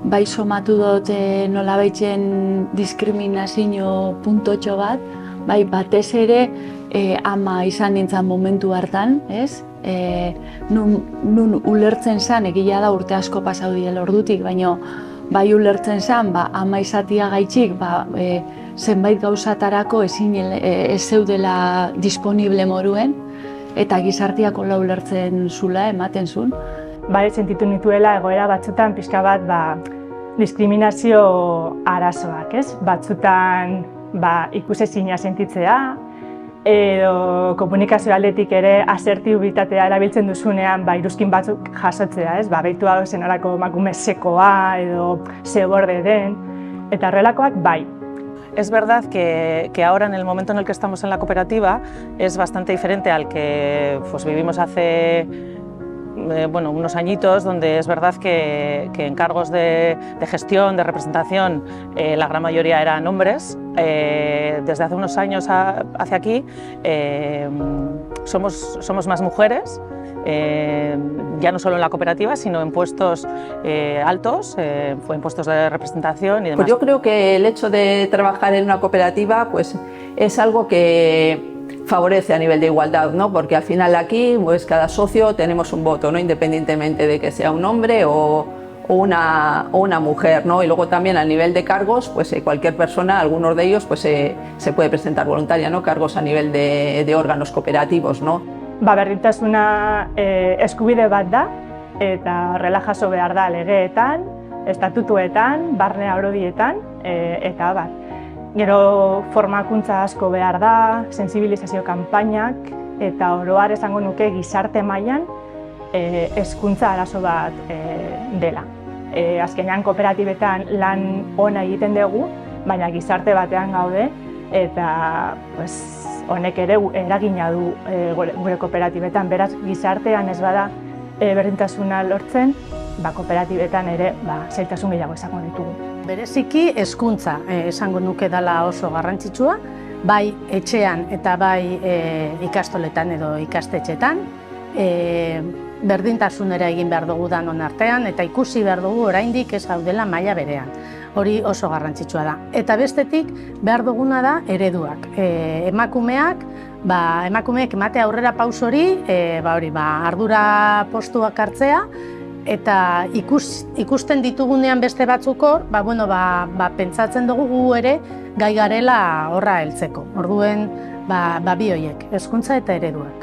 bai somatu dut nolabaitzen diskriminazio puntotxo bat, bai batez ere ama izan nintzen momentu hartan, ez? Nun ulertzen zen, egia da urte asko pasau direla ordutik, baina bai ulertzen zen, ama izatia gaitxik, zenbait gauzatarako ez zeudela disponible moruen, eta gizartiak hola ulertzen zula, ematen zuen. Bai, sentitu nituela egoera batzutan pixka bat diskriminazio arazoak, ez? Batzutan ikusezina sentitzea, edo komunikazio aldetik ere asertibitatea erabiltzen duzunean iruzkin batzuk jasotzea, ez? Behitu hau zenolako emakume sekoa edo zeborde den, eta horrelakoak bai. Es verdad que ahora, en el momento en el que estamos en la cooperativa, es bastante diferente al que vivimos hace unos añitos, donde es verdad que en cargos de gestión, de representación, la gran mayoría eran hombres. Desde hace unos años hacia aquí somos más mujeres, ya no solo en la cooperativa, sino en puestos altos, en puestos de representación y demás. Pues yo creo que el hecho de trabajar en una cooperativa es algo que favorece a nivel de igualdad, ¿no? Porque al final aquí cada socio tenemos un voto, ¿no? Independientemente de que sea un hombre o una mujer, ¿no? Y luego también a nivel de cargos, cualquier persona, algunos de ellos, se puede presentar voluntaria, ¿no? Cargos a nivel de órganos cooperativos, ¿no? Berdintasuna eskubide bat da, eta horrela jaso behar da legeetan, estatutuetan, barne araudietan, eta abar. Gero formakuntza asko behar da, sensibilizazio kanpainak, eta oro har esango nuke gizarte mailan hezkuntza arazo bat dela. Azkenean kooperatibetan lan ona egiten dugu, baina gizarte batean gaude, eta honek ere eragina du gure kooperatibetan. Beraz, gizartean ez bada berdintasuna lortzen, kooperatibetan ere zailtasun gehiago izango ditugu. Bereziki hezkuntza esango nuke dela oso garrantzitsua, bai etxean eta bai ikastoletan edo ikastetxetan, berdintasunera egin behar dugu danon artean eta ikusi behar dugu oraindik ez gaudela maila berean. Hori oso garrantzitsua da. Eta bestetik behar duguna da ereduak. Emakumeak ematea aurrera paus hori, ardura postuak hartzea, eta ikusten ditugunean beste batzuk hor, pentsatzen dugu gu ere gai garela horra heltzeko. Orduen, bi horiek, hezkuntza eta ereduak.